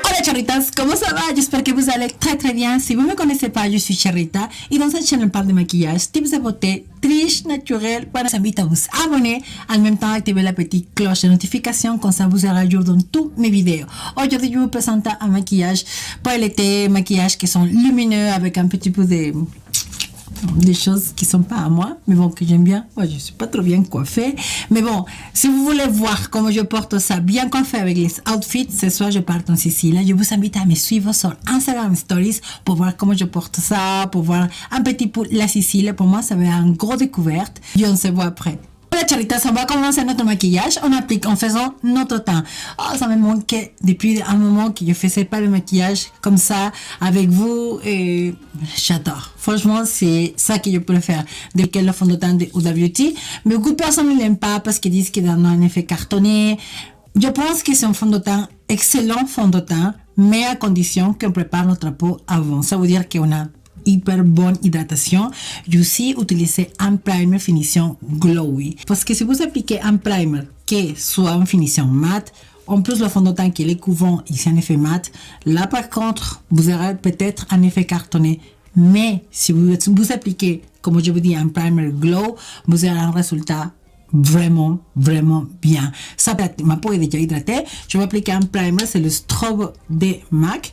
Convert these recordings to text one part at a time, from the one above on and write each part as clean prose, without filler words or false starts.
Hola charritas, comment ça va? J'espère que vous allez très très bien. Si vous ne me connaissez pas, je suis Charita et dans cette chaîne on parle de maquillage, tips de beauté, triche naturelle. Voilà, j'invite à vous abonner, en même temps activer la petite cloche de notification, comme ça vous serez à jour dans toutes mes vidéos. Aujourd'hui, je vous présente un maquillage pour l'été, maquillage qui sont lumineux avec un petit peu de des choses qui sont pas à moi, mais bon, que j'aime bien. Moi, je suis pas trop bien coiffée. Mais bon, si vous voulez voir comment je porte ça bien coiffé avec les outfits, ce soir, je pars en Sicile. Je vous invite à me suivre sur Instagram Stories pour voir comment je porte ça, pour voir un petit peu la Sicile. Pour moi, ça va être une grosse découverte. Et on se voit après. Voilà, Charita, on va commencer notre maquillage. On applique en faisant notre teint. Oh, ça me manquait depuis un moment que je faisais pas le maquillage comme ça avec vous et j'adore. Franchement, c'est ça que je préfère de le fond de teint de Huda Beauty. Mais beaucoup de personnes ne l'aiment pas parce qu'ils disent qu'il a un effet cartonné. Je pense que c'est un fond de teint, excellent fond de teint, mais à condition qu'on prépare notre peau avant. Ça veut dire qu'on a hyper bonne hydratation. Je aussi utiliser un primer finition glowy. Parce que si vous appliquez un primer qui soit en finition mat, en plus le fond de teint qui est couvrant ici en effet mat, là par contre, vous aurez peut-être un effet cartonné. Mais si vous appliquez, comme je vous dis, un primer glow, vous aurez un résultat vraiment bien. Ça, ma peau est déjà hydratée. Je vais appliquer un primer, c'est le Strobe de MAC.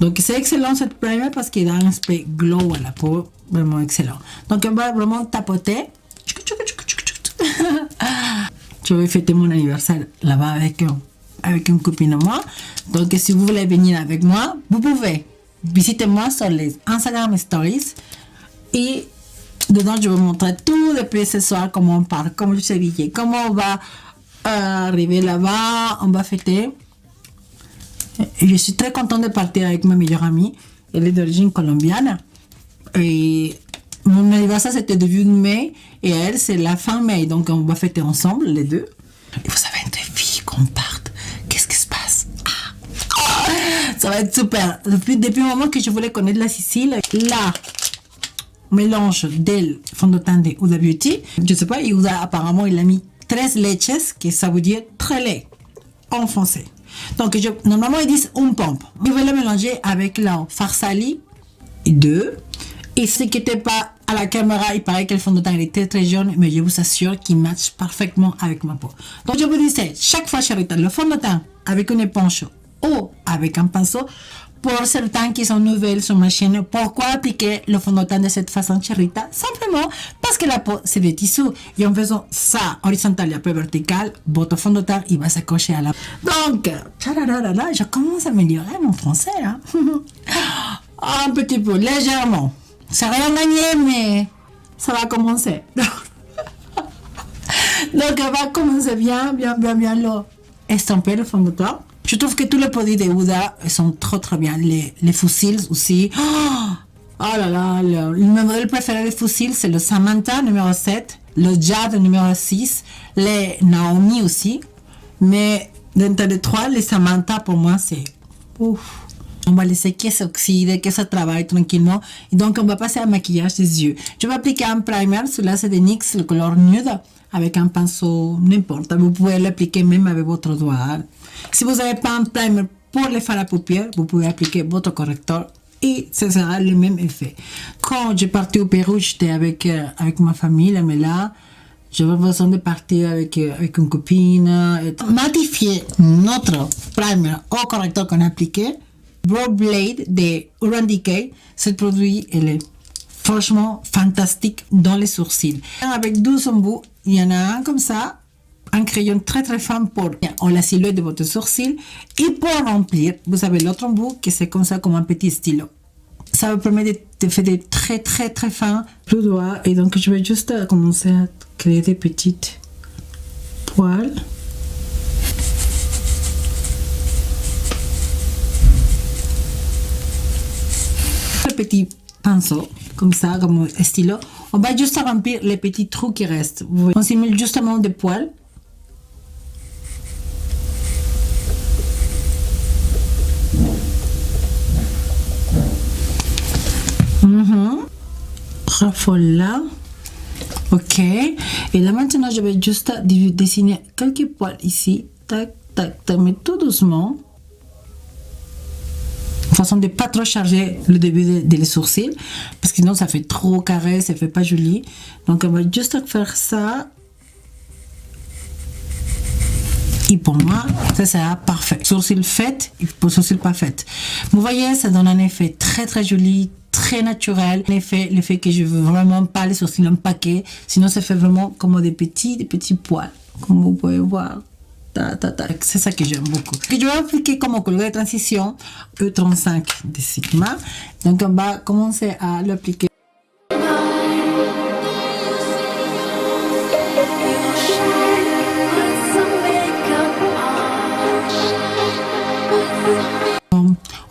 Donc c'est excellent cette primer parce qu'il a un aspect glow à la peau, vraiment excellent. Donc on va vraiment tapoter. Je vais fêter mon anniversaire là-bas avec une copine de moi. Donc si vous voulez venir avec moi, vous pouvez visiter moi sur les Instagram Stories et dedans, je vais vous montrer tout depuis ce soir, comment on part, comment je suis habillée, comment on va arriver là-bas, on va fêter. Et je suis très contente de partir avec ma meilleure amie. Elle est d'origine colombienne. Et mon anniversaire, c'était début de mai. Et elle, c'est la fin mai. Donc, on va fêter ensemble, les deux. Et vous savez, entre filles, qu'on parte, qu'est-ce qui se passe? Ça va être super. Depuis le moment que je voulais connaître la Sicile, là, mélange del fond de teint de Huda Beauty. Je sais pas, apparemment il a mis 13 leches, que ça veut dire très lait en français. Donc normalement ils disent une pompe. Je vais le mélanger avec la Farsali 2. Et ce qui n'était pas à la caméra, il paraît que le fond de teint était très jaune, mais je vous assure qu'il match parfaitement avec ma peau. Donc je vous disais, chaque fois Charita, le fond de teint avec une éponge ou avec un pinceau. Pour certains qui sont nouvelles sur ma chaîne, pourquoi appliquer le fond de teint de cette façon, Charita? Simplement parce que la peau, c'est des tissus. Et en faisant ça horizontal et après vertical, votre fond de teint, il va s'accrocher à la peau. Donc, je commence à améliorer mon français, là. Un petit peu, légèrement. Ça n'a rien gagné, mais ça va commencer. Donc, on va commencer bien, estomper le fond de teint. Je trouve que tous les produits de Huda sont très bien. Les fossiles aussi. Oh là là, le modèle préféré des fossiles, c'est le Samantha numéro 7, le Jade numéro 6, les Naomi aussi. Mais d'entre les trois, les Samantha, pour moi, c'est ouf. On va laisser que ça oxyde, que ça travaille tranquillement. Et donc, on va passer au maquillage des yeux. Je vais appliquer un primer. Celui-là, c'est de NYX, le couleur nude, avec un pinceau, n'importe. Vous pouvez l'appliquer même avec votre doigt. Si vous n'avez pas un primer pour les fards à paupières, vous pouvez appliquer votre correcteur et ce sera le même effet. Quand j'ai parti au Pérou, j'étais avec ma famille, mais là, j'avais besoin de partir avec une copine. Matifier notre primer au correcteur qu'on a appliqué. Brow Blade de Urban Decay, ce produit, il est franchement fantastique dans les sourcils. Avec 12 embouts, il y en a un comme ça, un crayon très fin pour la silhouette de votre sourcil. Et pour remplir, vous avez l'autre embout qui c'est comme ça, comme un petit stylo. Ça vous permet de faire des traits très fins, plus droits. Et donc, je vais juste commencer à créer des petites poils. Un petit pinceau, comme ça, comme un stylo. On va juste remplir les petits trous qui restent. On simule justement des poils. Raffole là. Ok. Et là maintenant, je vais juste dessiner quelques poils ici. Tac, tac, tac, mais tout doucement. De façon de ne pas trop charger le début des sourcils. Parce que sinon, ça fait trop carré, ça fait pas joli. Donc, on va juste faire ça. Et pour moi, ça sera parfait. Sourcils fait, et pour sourcils pas fait. Vous voyez, ça donne un effet très très joli, très naturel. L'effet que je veux vraiment pas les sourcils empaqués. Sinon, ça fait vraiment comme des petits poils. Comme vous pouvez voir. C'est ça que j'aime beaucoup. Je vais appliquer comme couleur de transition E35 de Sigma. Donc, on va commencer à l'appliquer.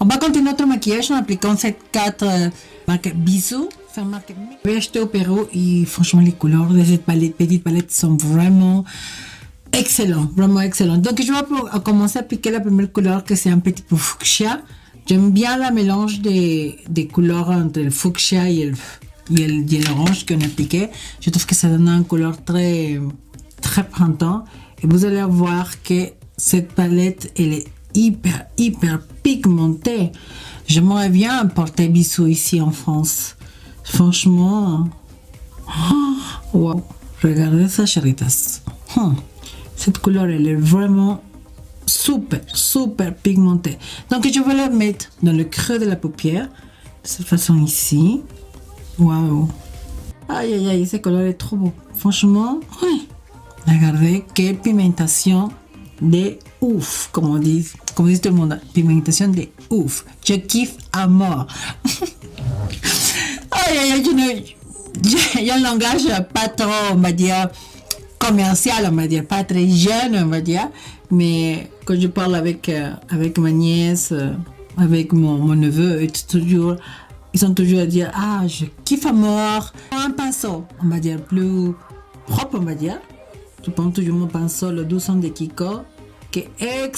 On va continuer notre maquillage en appliquant cette 4 marque Bisous. Je vais acheter au Pérou et franchement les couleurs de cette petite palette sont vraiment excellentes, vraiment excellentes. Donc je vais commencer à appliquer la première couleur que c'est un petit peu fuchsia. J'aime bien la mélange des couleurs entre le fuchsia et l'orange qu'on a appliqué. Je trouve que ça donne une couleur très très printemps et vous allez voir que cette palette elle est hyper pigmentée. J'aimerais bien porter Bisous ici en France. Franchement, wow. Regardez ça, chéritas. Cette couleur, elle est vraiment super pigmentée. Donc, je vais la mettre dans le creux de la paupière. De cette façon ici. Waouh. Aïe, cette couleur est trop beau. Franchement, oui. Regardez quelle pigmentation de ouf, comme dit tout le monde, pigmentation de ouf. Je kiffe à mort. J'ai un langage pas trop, on va dire, commercial, on va dire, pas très jeune, on va dire, mais quand je parle avec ma nièce, avec mon neveu, ils sont toujours à dire, je kiffe à mort. Un pinceau, on va dire, plus propre, on va dire. Je prends toujours mon pinceau, le 200 de Kiko, qui est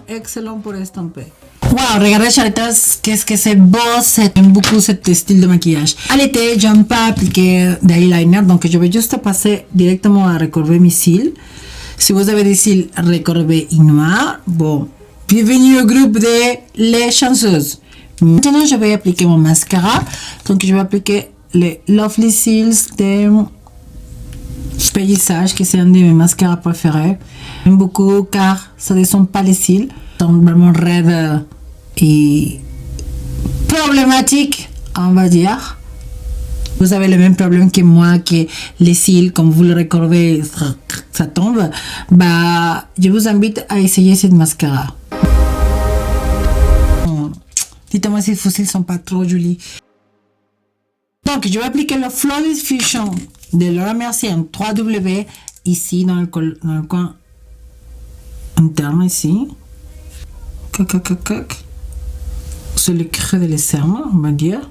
excellent pour estomper. Wow, regardez chéritas, qu'est-ce que c'est beau, j'aime beaucoup ce style de maquillage. À l'été, j'aime pas appliquer d'eyeliner, donc je vais juste passer directement à recourber mes cils. Si vous avez des cils recourbés et noirs, bon, bienvenue au groupe de les chanceuses. Maintenant, je vais appliquer mon mascara, donc je vais appliquer les Lovely Cils de Paysage, qui c'est un de mes mascaras préférés. J'aime beaucoup car ça ne descend pas les cils, ils sont vraiment raides et problématique, on va dire. Vous avez le même problème que moi, que les cils, comme vous le recourbez, ça tombe. Je vous invite à essayer cette mascara. Dites-moi si vos cils sont pas trop jolis. Donc, je vais appliquer le Flawless Fusion de Laura Mercier en 3W ici dans le coin interne ici. Sur le creux de l'eserme, on va dire.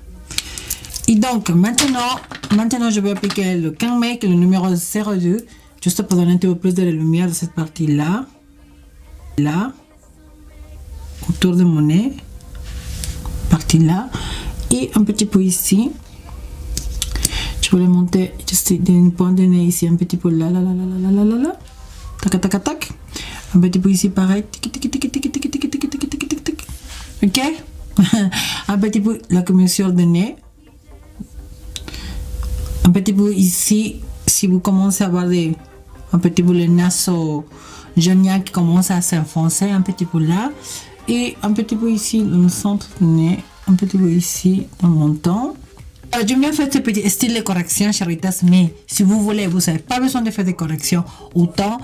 Et donc, maintenant, je vais appliquer le Can Make, le numéro 02, juste pour donner un petit peu plus de la lumière de cette partie-là. Là, autour de mon nez, partie-là, et un petit peu ici. Je vais le monter juste d'une pointe de nez ici, un petit peu là. Tac. Un petit peu ici, pareil. Ok? Un petit peu la commissure de nez. Un petit peu ici, si vous commencez à avoir un petit peu le naso jaunien qui commence à s'enfoncer, un petit peu là. Et un petit peu ici dans le centre du nez. Un petit peu ici dans le menton. Alors, j'aime bien faire ce petit style de correction, chéritas, mais si vous voulez, vous n'avez pas besoin de faire des corrections autant.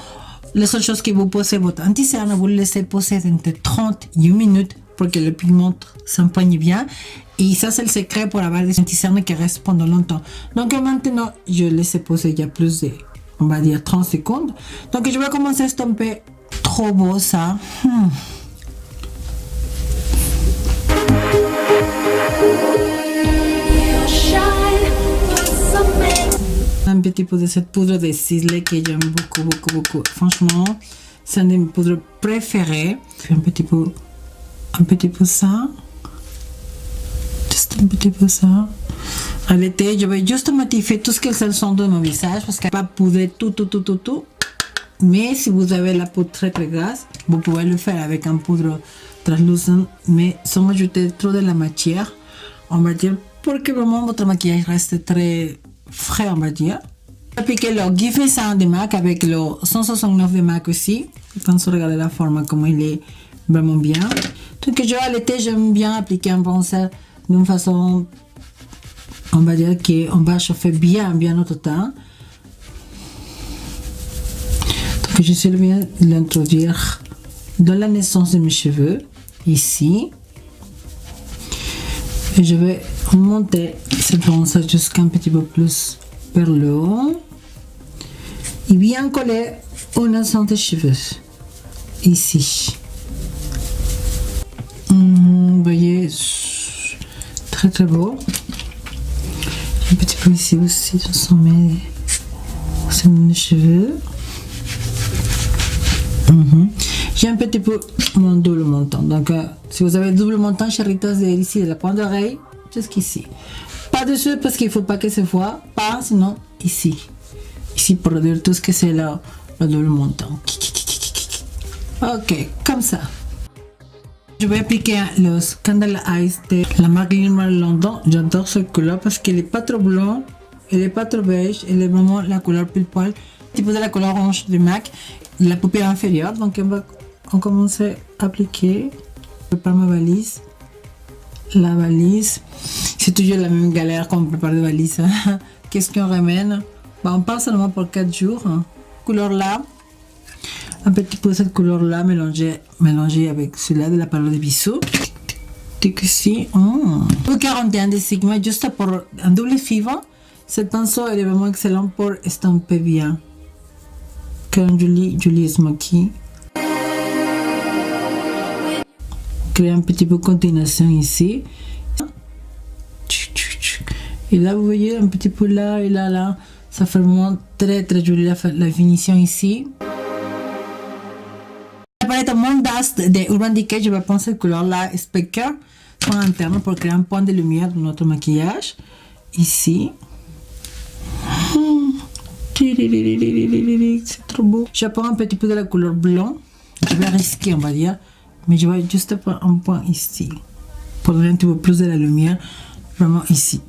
La seule chose que vous posez votre anti-cerne, vous le laissez poser entre 30 et 1 minute pour que le pigment s'imprègne bien. Et ça, c'est le secret pour avoir des anti-cernes qui restent pendant longtemps. Donc maintenant, je laisse poser il y a plus de, on va dire, 30 secondes. Donc je vais commencer à estomper. Trop beau ça. Un petit peu de cette poudre de ciselé que j'aime beaucoup. Franchement, c'est une de mes poudres préférées. Un petit peu ça. Juste juste un petit peu ça. À l'été, je vais juste matifier tout ce qui est le son de mon visage parce qu'elle va pas poudrer tout. Mais si vous avez la peau très grasse, vous pouvez le faire avec un poudre translucent, mais sans ajouter trop de la matière, on va dire, pour que vraiment votre maquillage reste très frais, on va dire. Appliquer le Give Me Some de MAC avec le 169 de MAC aussi. Je pense regarder la forme, comment il est vraiment bien. Donc à l'été, j'aime bien appliquer un bronzer d'une façon, on va dire qu'on va chauffer bien notre teint. Donc je vais bien l'introduire dans la naissance de mes cheveux, ici. Et je vais monter ce bronzer jusqu'un petit peu plus vers le haut. Et bien coller au naissance des cheveux, ici. Vous voyez, très beau. Un petit peu ici aussi, je sens mes cheveux. J'ai un petit peu mon double montant. Donc, si vous avez double montant, Cherrita, c'est ici, de la pointe d'oreille jusqu'ici. Pas dessus parce qu'il ne faut pas que se voit. Pas, sinon ici. Ici pour dire tout ce que c'est le double montant. Ok, comme ça. Je vais appliquer le Candle Eyes de la marque Rimmel London. J'adore cette couleur parce qu'elle n'est pas trop blanc, elle n'est pas trop beige, elle est vraiment la couleur pile poil. Un petit peu de la couleur orange du MAC, la paupière inférieure. Donc on commence à appliquer. Je prépare ma valise. La valise, c'est toujours la même galère quand on prépare des valises. Qu'est-ce qu'on ramène? On part seulement pour 4 jours. Couleur là. Un petit peu cette couleur là mélangée avec celui-là de la palette de Bissou. Ici, le 41 de Sigma, juste pour un double fibre. Ce pinceau est vraiment excellent pour estamper bien. Quand Julie se maquille. Créer un petit peu de continuation ici. Et là, vous voyez un petit peu là et là. Ça fait vraiment très joli la finition ici. La palette Moon Dust de Urban Decay, je vais prendre cette couleur là, Speaker, en interne pour créer un point de lumière dans notre maquillage. Ici. C'est trop beau. Je prends un petit peu de la couleur blanc. Je vais risquer, on va dire. Mais je vais juste prendre un point ici. Pour donner un petit peu plus de la lumière. Vraiment ici.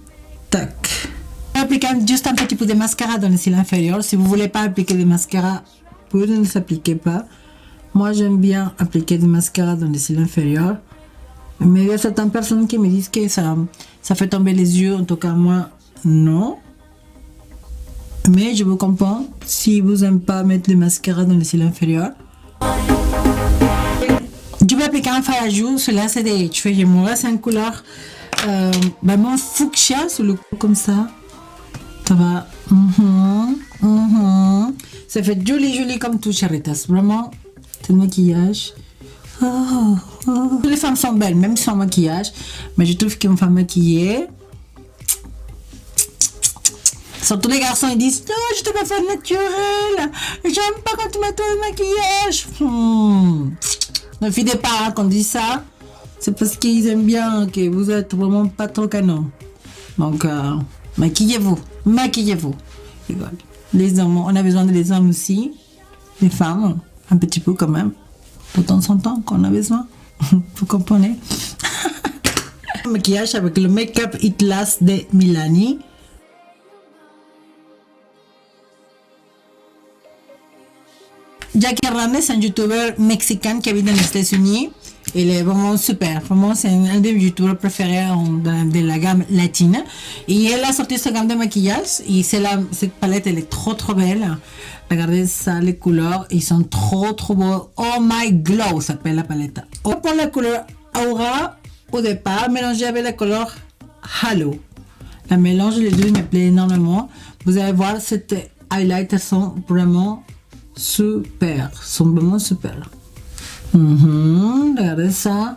Tac. Je vais appliquer juste un petit peu de mascara dans le cils inférieur. Si vous ne voulez pas appliquer de mascara, vous ne les appliquez pas. Moi, j'aime bien appliquer du mascara dans les cils inférieurs. Mais il y a certaines personnes qui me disent que ça fait tomber les yeux. En tout cas, moi, non. Mais je vous comprends. Si vous n'aimez pas mettre du mascara dans les cils inférieurs. Je vais appliquer un fard à joues. Celui-là, c'est des cheveux gémeaux. C'est une couleur vraiment fuchsia sur le cou, comme ça. Ça va. Ça fait joli comme tout, Cherritas. Vraiment. C'est le maquillage. Les femmes sont belles, même sans maquillage. Mais je trouve qu'une femme maquillée. Surtout les garçons, ils disent oh, je te vais faire naturel. J'aime pas quand tu mets tout le maquillage. Ne fidez pas quand on dit ça. C'est parce qu'ils aiment bien que vous êtes vraiment pas trop canon. Donc, maquillez-vous. Les hommes, on a besoin des hommes aussi. Les femmes. Un petit peu quand même, de temps en temps qu'on a besoin, vous comprenez. Maquillage avec le Make-up It Last de Milani. Jackie Hernandez, un youtubeur mexicain qui habite dans les États-Unis. Il est vraiment super. Vraiment, c'est un des youtubeurs préférés de la gamme latine. Et elle a sorti sa gamme de maquillage. Et cette palette, elle est trop belle. Regardez ça, les couleurs. Ils sont trop beaux. Oh My Glow s'appelle la palette. On prend la couleur Aura au départ, mélangée avec la couleur Halo. La mélange, les deux me plaît énormément. Vous allez voir, ces highlighters sont vraiment super. Regardez ça.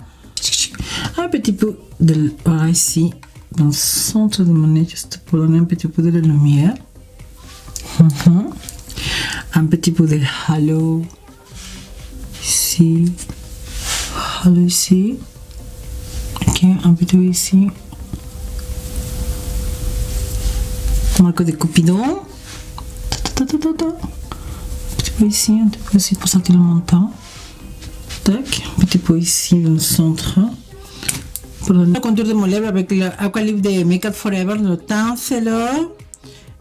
Un petit peu de par ici, dans le centre de mon nez, juste pour donner un petit peu de la lumière. Un petit peu de halo ici. Ok, un petit peu ici. Marque de Cupidon. Un petit peu ici, un petit peu ici pour sentir le montant. Tac, un petit peu ici dans le centre. Pour le contour de mon lèvre avec l'Aqualip de Make Up Forever, le teint Filler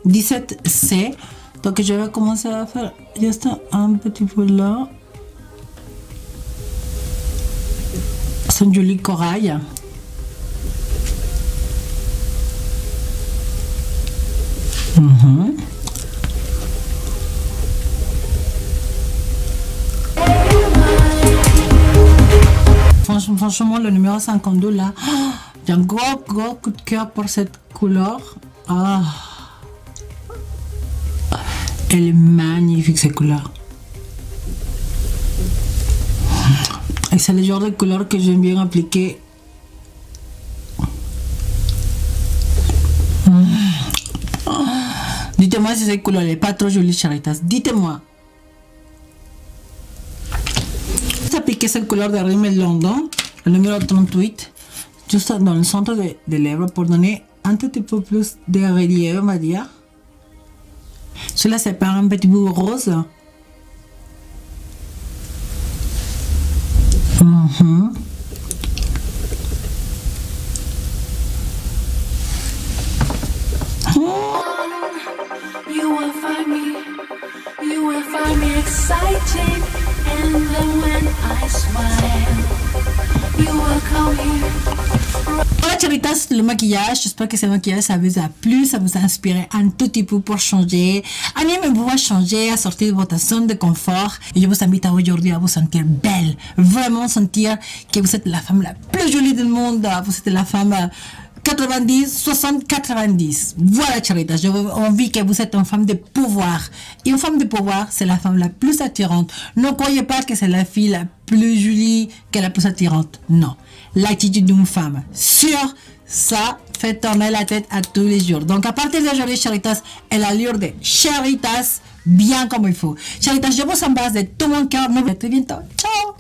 17C. Donc je vais commencer à faire juste un petit peu là. C'est un joli corail. Franchement, le numéro 52 là, j'ai un gros coup de cœur pour cette couleur. Ah, elle est magnifique cette couleur. Et c'est le genre de couleur que j'aime bien appliquer. Dites-moi si cette couleur n'est pas trop jolie, charitas. Dites-moi. Appliquer cette couleur de Rimmel London, le numéro 38, juste dans le centre des lèvres pour donner un petit peu plus de relief, on va dire. Cela sépare un petit peu rose. You will find me exciting, and then when I smile, you will come here. Voilà, charitas, le maquillage. J'espère que ce maquillage, ça vous a plu, ça vous a inspiré un tout petit peu pour changer. Animez-vous à changer, à sortir de votre zone de confort. Et je vous invite aujourd'hui à vous sentir belle. Vraiment sentir que vous êtes la femme la plus jolie du monde. Vous êtes la femme 90, 60, 90. Voilà, charitas. J'ai envie que vous êtes une femme de pouvoir. Et une femme de pouvoir, c'est la femme la plus attirante. Ne croyez pas que c'est la fille la plus jolie que la plus attirante. Non. L'attitude d'une femme sûre, ça fait tourner la tête à tous les jours. Donc, à partir d'aujourd'hui, charitas, elle a l'allure de charitas, bien comme il faut. Charitas, je vous embrasse de tout mon cœur. Nous vous à très bientôt. Ciao!